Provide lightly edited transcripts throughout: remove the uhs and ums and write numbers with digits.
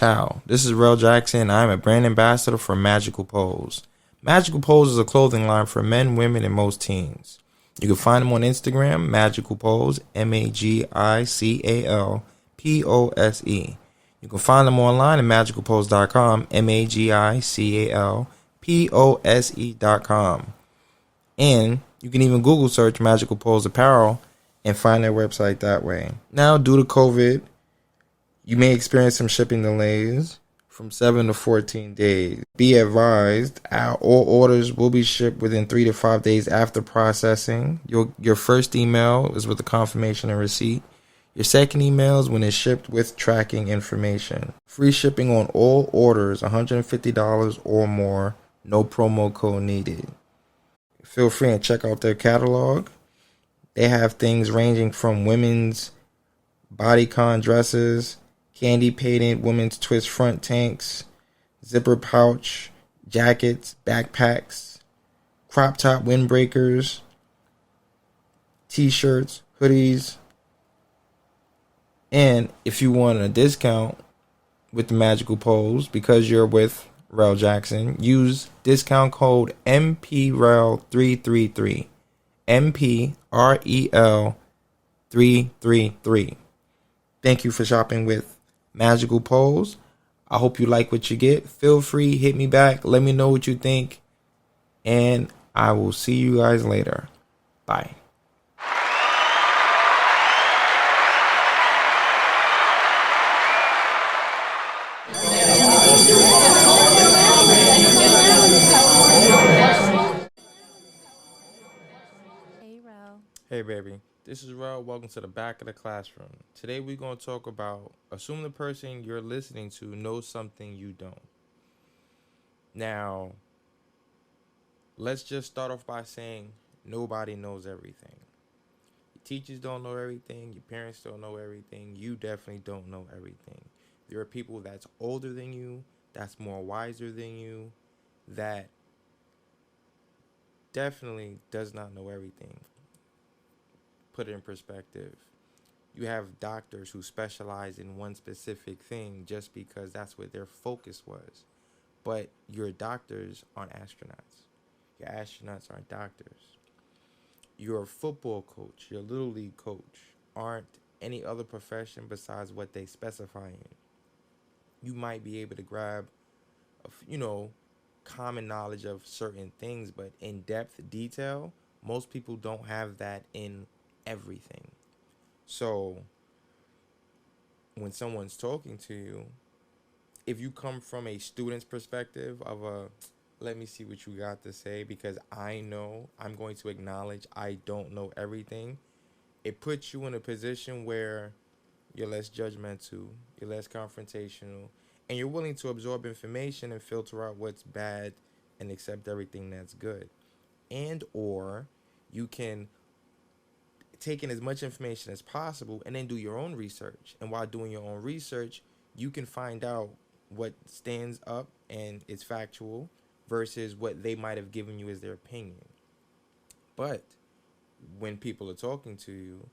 Ciao, this is Rel Jackson. I'm a brand ambassador for Magical Pose. Magical Pose is a clothing line for men, women, and most teens. You can find them on Instagram, Magical Pose, MAGICALPOSE. You can find them online at magicalpose.com, MAGICALPOSE.com. And you can even Google search Magical Pose Apparel and find their website that way. Now, due to COVID, you may experience some shipping delays from 7 to 14 days. Be advised, all orders will be shipped within 3 to 5 days after processing. Your first email is with the confirmation and receipt. Your second email is when it's shipped with tracking information. Free shipping on all orders, $150 or more. No promo code needed. Feel free and check out their catalog. They have things ranging from women's bodycon dresses, candy painted women's twist front tanks, zipper pouch, jackets, backpacks, crop top windbreakers, t-shirts, hoodies. And if you want a discount with the Magical Pose because you're with Rel Jackson, use discount code MPREL333. MPREL 333. Thank you for shopping with Magical Pose. I hope you like what you get. Feel free, hit me back. Let me know what you think. And I will see you guys later. Bye. Hey, Ro. Hey, baby. This is Rel. Welcome to the back of the classroom. Today we're going to talk about assume the person you're listening to knows something you don't. Now, let's just start off by saying nobody knows everything. Your teachers don't know everything. Your parents don't know everything. You definitely don't know everything. There are people that's older than you, that's more wiser than you, that definitely does not know everything. Put it in perspective. You have doctors who specialize in one specific thing just because that's what their focus was. But your doctors aren't astronauts. Your astronauts aren't doctors. Your football coach, your little league coach, aren't any other profession besides what they specify in. You might be able to grab, common knowledge of certain things, but in-depth detail, most people don't have that in everything. So when someone's talking to you, if you come from a student's perspective of let me see what you got to say because I know I'm going to acknowledge I don't know everything, it puts you in a position where you're less judgmental, you're less confrontational, and you're willing to absorb information and filter out what's bad and accept everything that's good. And or you can take in as much information as possible and then do your own research. And while doing your own research, you can find out what stands up and is factual versus what they might have given you as their opinion. But when people are talking to you,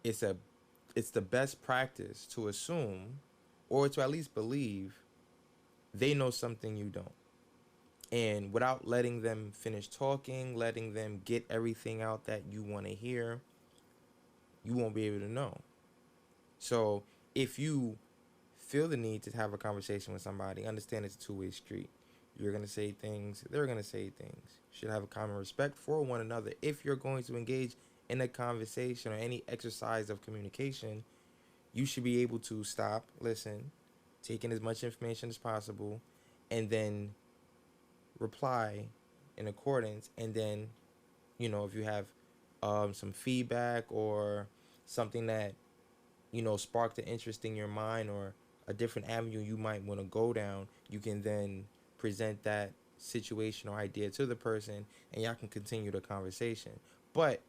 it's the best practice to assume or to at least believe they know something you don't. And without letting them finish talking, letting them get everything out that you want to hear, you won't be able to know. So if you feel the need to have a conversation with somebody, understand it's a two-way street. You're going to say things, they're going to say things. You should have a common respect for one another. If you're going to engage in a conversation or any exercise of communication, you should be able to stop, listen, take in as much information as possible, and then reply in accordance. And then, if you have some feedback or something that, sparked an interest in your mind or a different avenue you might want to go down, you can then present that situation or idea to the person and y'all can continue the conversation. But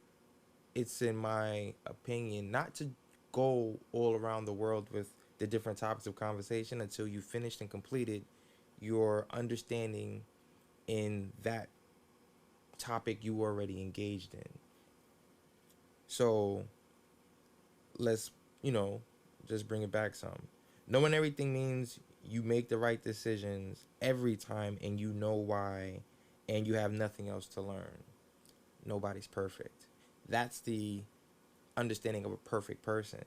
it's in my opinion not to go all around the world with the different topics of conversation until you finished and completed your understanding in that topic you were already engaged in. So let's, just bring it back some. Knowing everything means you make the right decisions every time and you know why and you have nothing else to learn. Nobody's perfect. That's the understanding of a perfect person.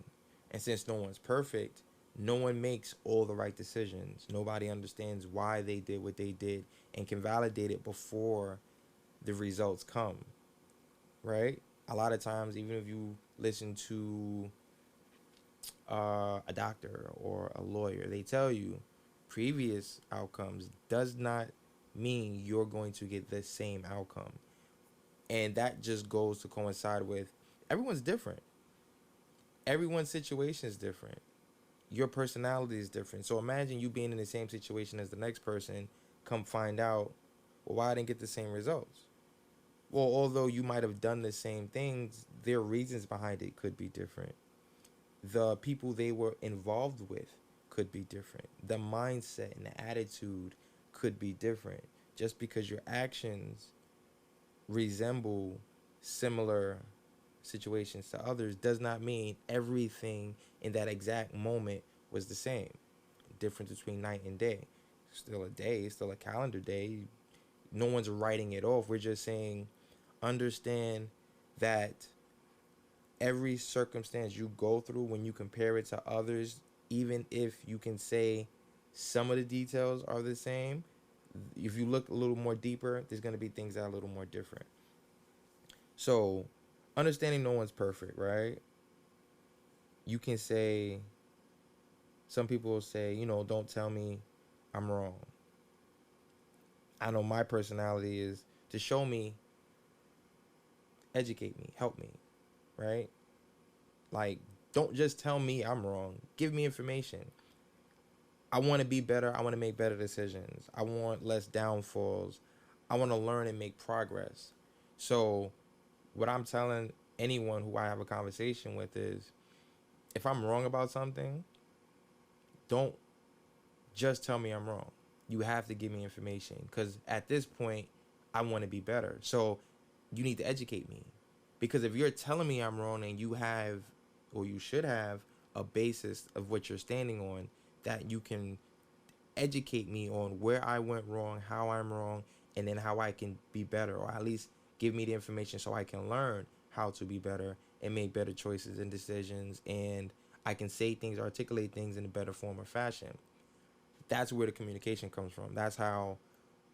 And since no one's perfect, no one makes all the right decisions. Nobody understands why they did what they did and can validate it before the results come, right? A lot of times, even if you listen to a doctor or a lawyer, they tell you previous outcomes does not mean you're going to get the same outcome. And that just goes to coincide with everyone's different. Everyone's situation is different. Your personality is different. So imagine you being in the same situation as the next person, come find out, well, why I didn't get the same results? Well, although you might have done the same things, their reasons behind it could be different. The people they were involved with could be different. The mindset and the attitude could be different. Just because your actions resemble similar situations to others does not mean everything in that exact moment was the same. The difference between night and day. Still a day, still a calendar day. No one's writing it off. We're just saying understand that every circumstance you go through, when you compare it to others, even if you can say some of the details are the same, if you look a little more deeper, there's going to be things that are a little more different. So, understanding no one's perfect, right? You can say, some people will say, don't tell me I'm wrong. I know my personality is to show me, educate me, help me, right? Like, don't just tell me I'm wrong. Give me information. I want to be better. I want to make better decisions. I want less downfalls. I want to learn and make progress. So, what I'm telling anyone who I have a conversation with is, if I'm wrong about something, don't just tell me I'm wrong. You have to give me information, because at this point, I want to be better. So, you need to educate me. Because if you're telling me I'm wrong and you have, or you should have, a basis of what you're standing on, that you can educate me on where I went wrong, how I'm wrong, and then how I can be better, or at least give me the information so I can learn how to be better and make better choices and decisions, and I can say things, articulate things in a better form or fashion. That's where the communication comes from. That's how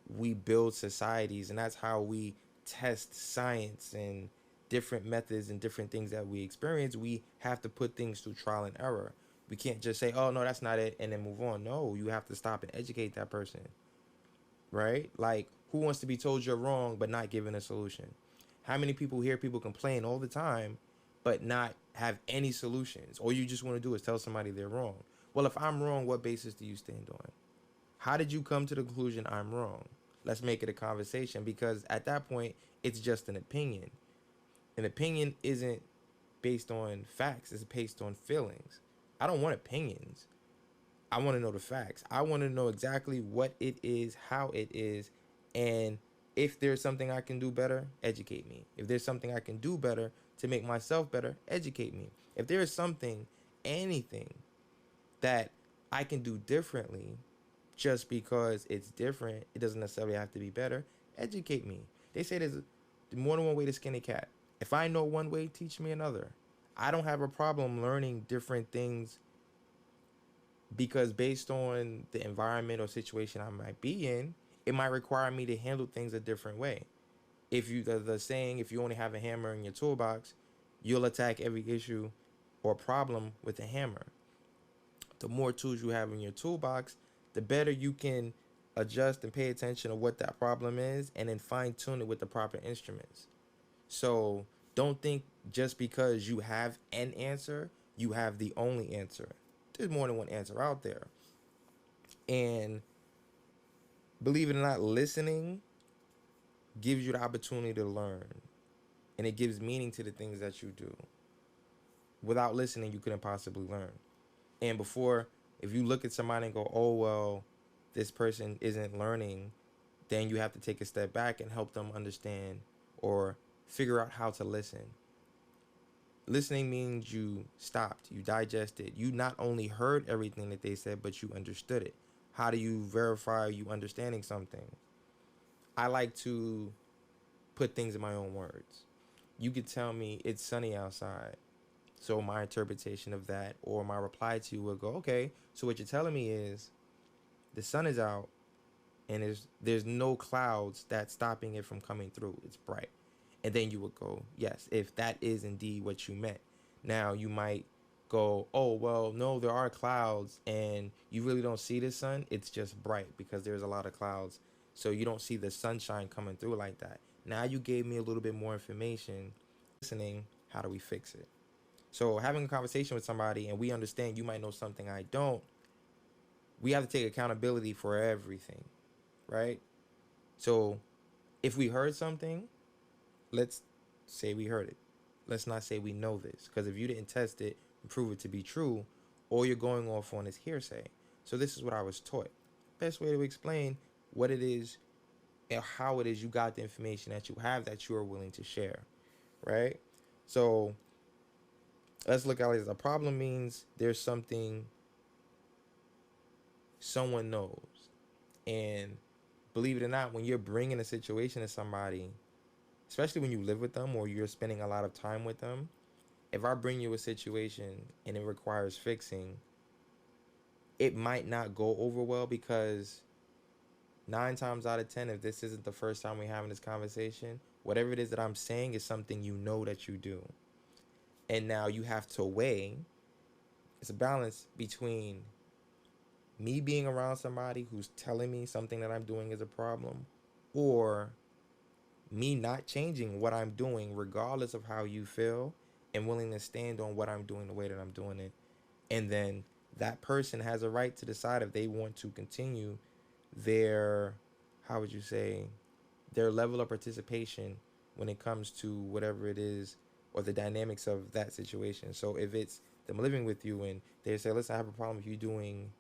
we build societies, and that's how we test science and different methods and different things that we experience. We have to put things through trial and error. We can't just say, oh no, that's not it, and then move on. No, you have to stop and educate that person, right? Like, who wants to be told you're wrong but not given a solution? How many people hear people complain all the time but not have any solutions? All you just want to do is tell somebody they're wrong. Well, if I'm wrong, what basis do you stand on? How did you come to the conclusion I'm wrong? Let's make it a conversation, because at that point, it's just an opinion. An opinion isn't based on facts, it's based on feelings. I don't want opinions. I want to know the facts. I want to know exactly what it is, how it is, and if there's something I can do better, educate me. If there's something I can do better to make myself better, educate me. If there is something, anything that I can do differently, just because it's different, it doesn't necessarily have to be better, educate me. They say there's more than one way to skin a cat. If I know one way, teach me another. I don't have a problem learning different things, because based on the environment or situation I might be in, it might require me to handle things a different way. If you the saying, if you only have a hammer in your toolbox, you'll attack every issue or problem with a hammer. The more tools you have in your toolbox, the better you can adjust and pay attention to what that problem is, and then fine tune it with the proper instruments. So don't think just because you have an answer, you have the only answer. There's more than one answer out there. And believe it or not, listening gives you the opportunity to learn. And it gives meaning to the things that you do. Without listening, you couldn't possibly learn. And before, if you look at somebody and go, oh, well, this person isn't learning, then you have to take a step back and help them understand or figure out how to listen. Listening means you stopped, you digested, you not only heard everything that they said, but you understood it. How do you verify you understanding something? I like to put things in my own words. You could tell me it's sunny outside. So my interpretation of that or my reply to you will go, okay, so what you're telling me is the sun is out and there's no clouds that's stopping it from coming through. It's bright. And then you would go, yes, if that is indeed what you meant. Now you might go, oh, well, no, there are clouds and you really don't see the sun. It's just bright because there's a lot of clouds. So you don't see the sunshine coming through like that. Now you gave me a little bit more information. Listening, how do we fix it? So having a conversation with somebody and we understand you might know something I don't, we have to take accountability for everything, right? So if we heard something, let's say we heard it. Let's not say we know this, because if you didn't test it and prove it to be true, all you're going off on is hearsay. So this is what I was taught. Best way to explain what it is and how it is you got the information that you have that you are willing to share, right? So let's look at it as a problem means there's something someone knows. And believe it or not, when you're bringing a situation to somebody, especially when you live with them or you're spending a lot of time with them, if I bring you a situation and it requires fixing, it might not go over well because 9 times out of 10, if this isn't the first time we're having this conversation, whatever it is that I'm saying is something you know that you do. And now you have to weigh, it's a balance between me being around somebody who's telling me something that I'm doing is a problem, or me not changing what I'm doing regardless of how you feel and willing to stand on what I'm doing the way that I'm doing it. And then that person has a right to decide if they want to continue their, how would you say, their level of participation when it comes to whatever it is or the dynamics of that situation. So if it's them living with you and they say, listen, I have a problem with you doing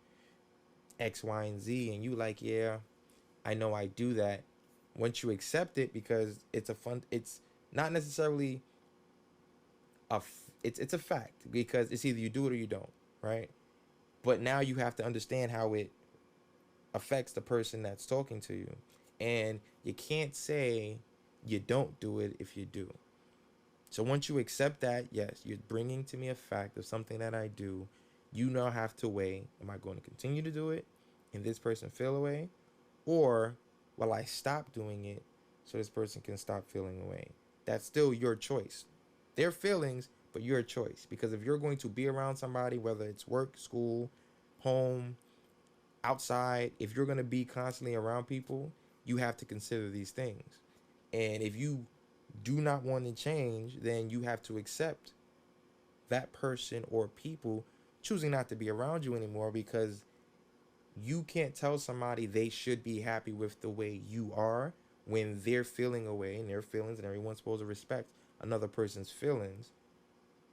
X, Y, and Z, and you like, yeah, I know I do that. Once you accept it, because it's not necessarily it's a fact because it's either you do it or you don't, right? But now you have to understand how it affects the person that's talking to you, and you can't say you don't do it if you do. So once you accept that, yes, you're bringing to me a fact of something that I do. You now have to weigh: am I going to continue to do it, and this person feel away, or will I stop doing it so this person can stop feeling away? That's still your choice. Their feelings, but your choice. Because if you're going to be around somebody, whether it's work, school, home, outside, if you're going to be constantly around people, you have to consider these things. And if you do not want to change, then you have to accept that person or people choosing not to be around you anymore, because you can't tell somebody they should be happy with the way you are when they're feeling away, and their feelings, and everyone's supposed to respect another person's feelings.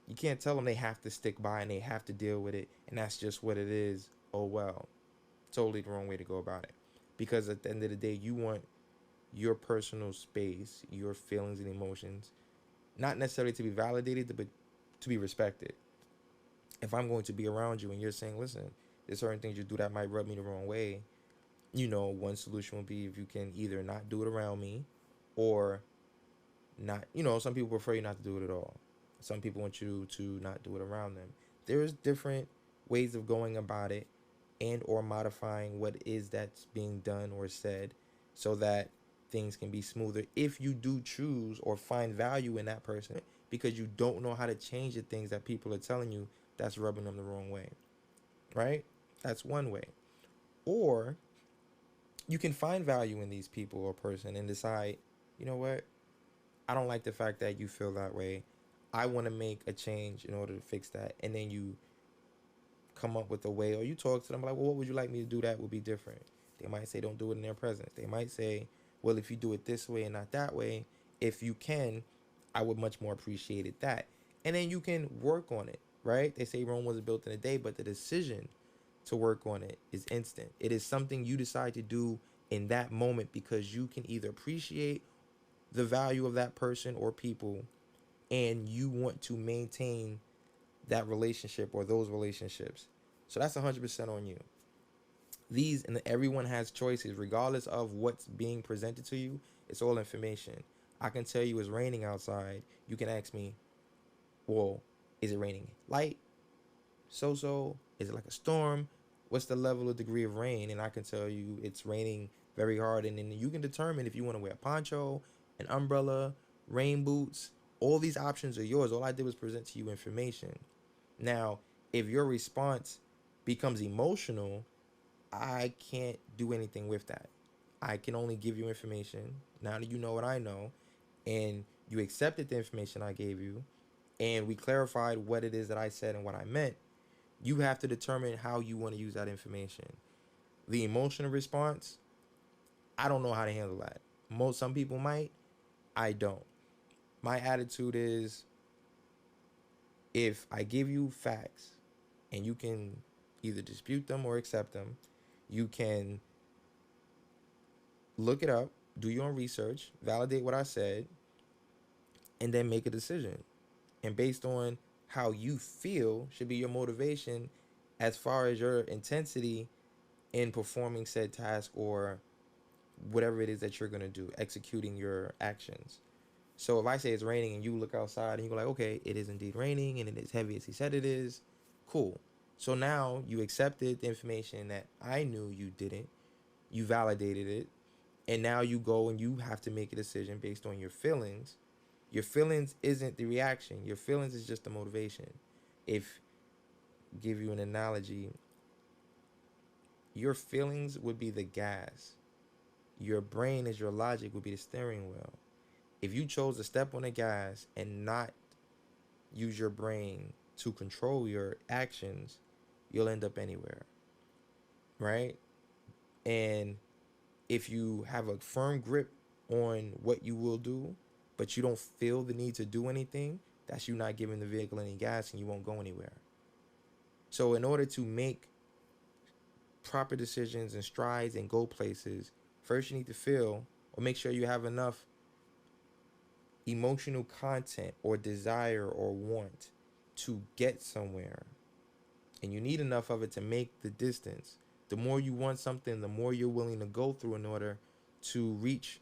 You can't tell them they have to stick by and they have to deal with it, and that's just what it is. Oh well. Totally the wrong way to go about it. Because at the end of the day, you want your personal space, your feelings and emotions, not necessarily to be validated, but to be respected. If I'm going to be around you and you're saying, listen, there's certain things you do that might rub me the wrong way, one solution would be if you can either not do it around me, or not, some people prefer you not to do it at all. Some people want you to not do it around them. There's different ways of going about it and or modifying what is that's being done or said so that things can be smoother if you do choose or find value in that person, because you don't know how to change the things that people are telling you that's rubbing them the wrong way, right? That's one way. Or you can find value in these people or person and decide, you know what, I don't like the fact that you feel that way. I want to make a change in order to fix that. And then you come up with a way, or you talk to them like, well, what would you like me to do that would be different? They might say, don't do it in their presence. They might say, well, if you do it this way and not that way, if you can, I would much more appreciate it that. And then you can work on it, right? They say Rome wasn't built in a day, but the decision to work on it is instant. It is something you decide to do in that moment because you can either appreciate the value of that person or people and you want to maintain that relationship or those relationships. So that's 100% on you. These and everyone has choices regardless of what's being presented to you. It's all information. I can tell you it's raining outside. You can ask me, well, is it raining light, so? Is it like a storm? What's the level of degree of rain? And I can tell you it's raining very hard. And then you can determine if you want to wear a poncho, an umbrella, rain boots. All these options are yours. All I did was present to you information. Now, if your response becomes emotional, I can't do anything with that. I can only give you information. Now that you know what I know, and you accepted the information I gave you, and we clarified what it is that I said and what I meant, you have to determine how you want to use that information. The emotional response, I don't know how to handle that. Some people might, I don't. My attitude is, if I give you facts and you can either dispute them or accept them, you can look it up, do your own research, validate what I said, and then make a decision. And based on how you feel should be your motivation as far as your intensity in performing said task or whatever it is that you're going to do, executing your actions. So if I say it's raining and you look outside and you go like, okay, it is indeed raining and it is heavy as he said it is, cool. So now you accepted the information that I knew you didn't, you validated it, and now you go and you have to make a decision based on your feelings. Your feelings isn't the reaction. Your feelings is just the motivation. If give you an analogy, your feelings would be the gas. Your brain is your logic would be the steering wheel. If you chose to step on the gas and not use your brain to control your actions, you'll end up anywhere, right? And if you have a firm grip on what you will do, but you don't feel the need to do anything, that's you not giving the vehicle any gas and you won't go anywhere. So in order to make proper decisions and strides and go places, first you need to feel or make sure you have enough emotional content or desire or want to get somewhere. And you need enough of it to make the distance. The more you want something, the more you're willing to go through in order to reach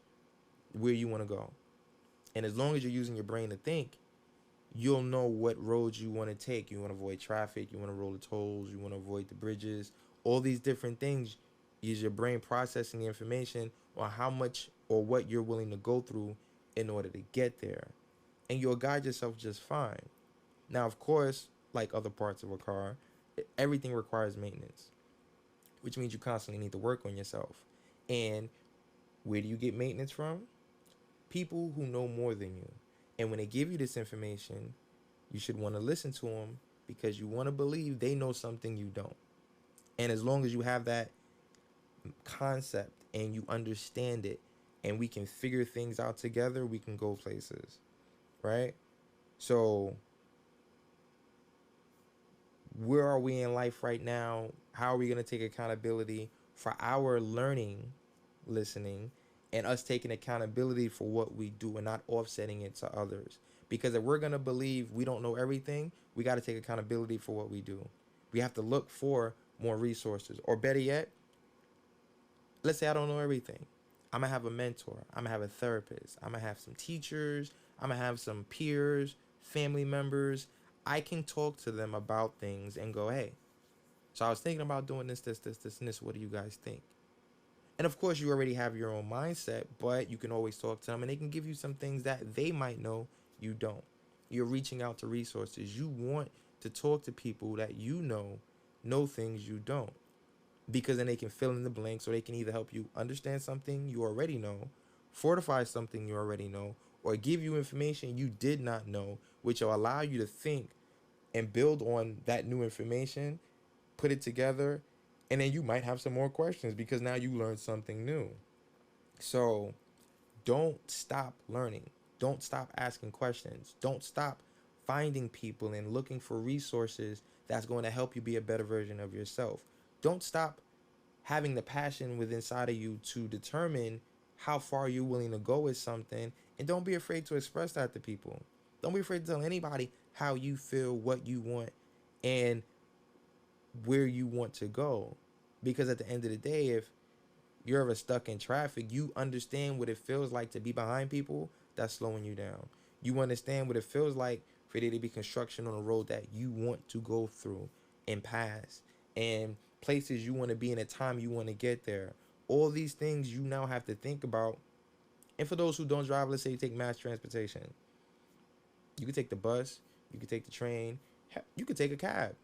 where you want to go. And as long as you're using your brain to think, you'll know what roads you want to take. You want to avoid traffic, you want to roll the tolls, you want to avoid the bridges, all these different things is your brain processing the information on how much or what you're willing to go through in order to get there. And you'll guide yourself just fine. Now, of course, like other parts of a car, everything requires maintenance, which means you constantly need to work on yourself. And where do you get maintenance from? People who know more than you. And when they give you this information, you should want to listen to them because you want to believe they know something you don't. And as long as you have that concept and you understand it and we can figure things out together, we can go places, right? So where are we in life right now? How are we going to take accountability for our learning, listening, and us taking accountability for what we do and not offsetting it to others? Because if we're going to believe we don't know everything, we got to take accountability for what we do. We have to look for more resources. Or better yet, let's say I don't know everything. I'm going to have a mentor. I'm going to have a therapist. I'm going to have some teachers. I'm going to have some peers, family members. I can talk to them about things and go, hey, so I was thinking about doing this, and this. What do you guys think? And of course, you already have your own mindset, but you can always talk to them and they can give you some things that they might know you don't. You're reaching out to resources. You want to talk to people that you know things you don't. Because then they can fill in the blanks, or they can either help you understand something you already know, fortify something you already know, or give you information you did not know, which will allow you to think and build on that new information, put it together, and then you might have some more questions because now you learned something new. So don't stop learning. Don't stop asking questions. Don't stop finding people and looking for resources that's going to help you be a better version of yourself. Don't stop having the passion within inside of you to determine how far you're willing to go with something, and don't be afraid to express that to people. Don't be afraid to tell anybody how you feel, what you want, and where you want to go. Because at the end of the day, if you're ever stuck in traffic, you understand what it feels like to be behind people that's slowing you down. You understand what it feels like for there to be construction on a road that you want to go through and pass, and places you want to be in, a time you want to get there. All these things you now have to think about. And for those who don't drive, let's say you take mass transportation. You could take the bus, you could take the train, you could take a cab.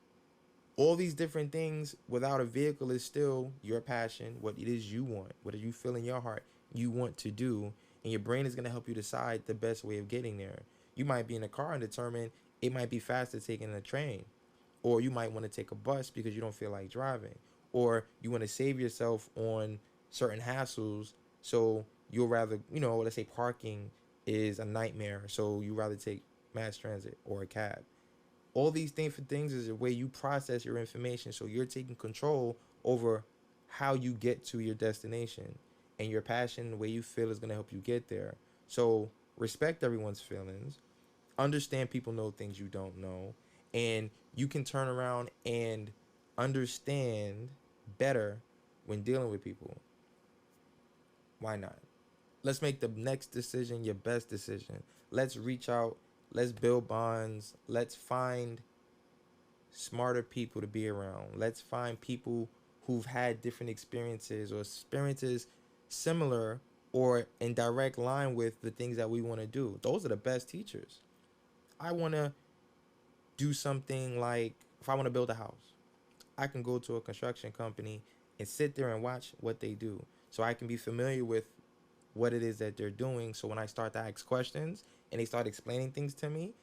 All these different things without a vehicle is still your passion, what it is you want, what you feel in your heart you want to do, and your brain is going to help you decide the best way of getting there. You might be in a car and determine it might be faster taking a train, or you might want to take a bus because you don't feel like driving, or you want to save yourself on certain hassles, so you'll rather, let's say parking is a nightmare, so you rather take mass transit or a cab. All these things is the way you process your information, so you're taking control over how you get to your destination, and your passion, the way you feel, is going to help you get there. So respect everyone's feelings, understand people know things you don't know, and you can turn around and understand better when dealing with people. Why not? Let's make the next decision your best decision. Let's reach out, let's build bonds, let's find smarter people to be around. Let's find people who've had different experiences, or experiences similar or in direct line with the things that we want to do. Those are the best teachers. I want to do something like, if I want to build a house, I can go to a construction company and sit there and watch what they do, so I can be familiar with what it is that they're doing. So when I start to ask questions and they start explaining things to me,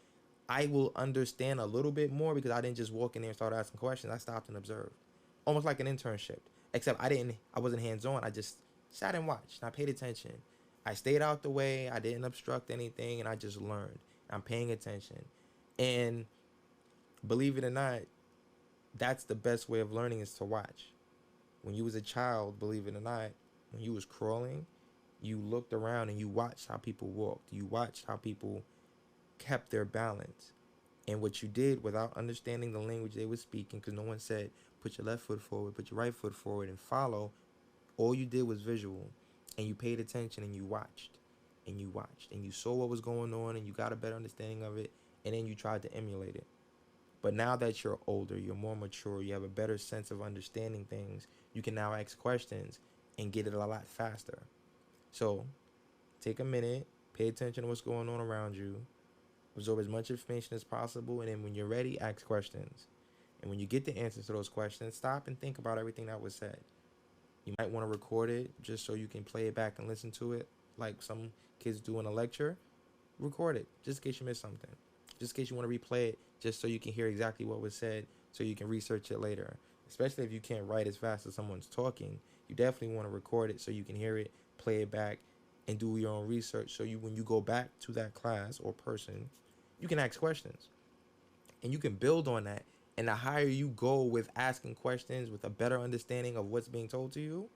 I will understand a little bit more, because I didn't just walk in there and start asking questions. I stopped and observed, almost like an internship. Except I wasn't hands on. I just sat and watched. And I paid attention. I stayed out the way. I didn't obstruct anything, and I just learned. I'm paying attention, and believe it or not, that's the best way of learning, is to watch. When you was a child, believe it or not, when you was crawling, you looked around and you watched how people walked. You watched how people kept their balance. And what you did, without understanding the language they were speaking, because no one said put your left foot forward, put your right foot forward and follow, all you did was visual. And you paid attention and you watched and you watched and you saw what was going on and you got a better understanding of it, and then you tried to emulate it. But now that you're older, you're more mature, you have a better sense of understanding things, you can now ask questions and get it a lot faster. So take a minute, pay attention to what's going on around you, absorb as much information as possible, and then when you're ready, ask questions. And when you get the answers to those questions, stop and think about everything that was said. You might want to record it just so you can play it back and listen to it, like some kids do in a lecture. Record it just in case you missed something, just in case you want to replay it, just so you can hear exactly what was said, so you can research it later. Especially if you can't write as fast as someone's talking, you definitely want to record it so you can hear it, play it back, and do your own research, so when you go back to that class or person, you can ask questions and you can build on that. And the higher you go with asking questions with a better understanding of what's being told to you,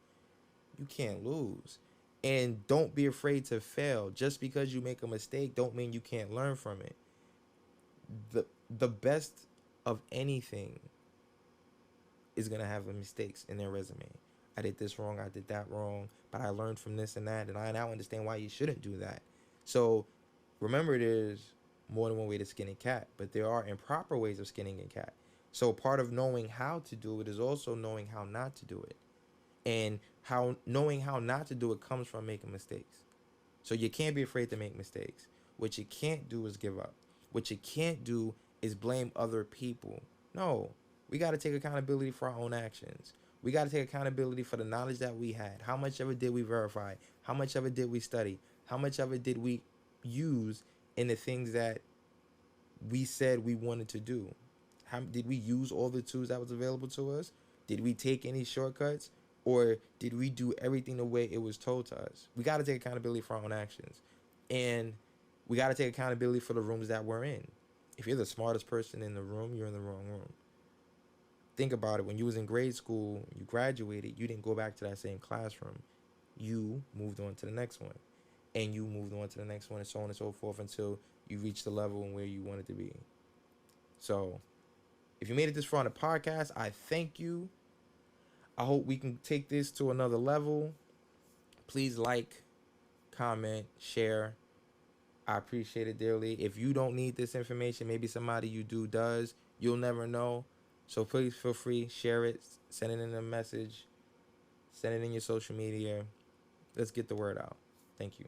you can't lose. And don't be afraid to fail. Just because you make a mistake don't mean you can't learn from it. The best of anything is going to have mistakes in their resume. I did this wrong, I did that wrong, but I learned from this and that, and I now understand why you shouldn't do that. So remember, there's more than one way to skin a cat, but there are improper ways of skinning a cat. So part of knowing how to do it is also knowing how not to do it. And how knowing how not to do it comes from making mistakes. So you can't be afraid to make mistakes. What you can't do is give up. What you can't do is blame other people. No, we got to take accountability for our own actions. We got to take accountability for the knowledge that we had. How much of it did we verify? How much of it did we study? How much of it did we use in the things that we said we wanted to do? How did we use all the tools that was available to us? Did we take any shortcuts? Or did we do everything the way it was told to us? We got to take accountability for our own actions. And we got to take accountability for the rooms that we're in. If you're the smartest person in the room, you're in the wrong room. Think about it. When you was in grade school, you graduated, you didn't go back to that same classroom. You moved on to the next one. and you moved on to the next one, and so on and so forth until you reach the level and where you wanted to be. So if you made it this far on the podcast, I thank you. I hope we can take this to another level. Please like, comment, share. I appreciate it dearly. If you don't need this information, maybe somebody you do does. You'll never know. So please feel free, share it, send it in a message, send it in your social media. Let's get the word out. Thank you.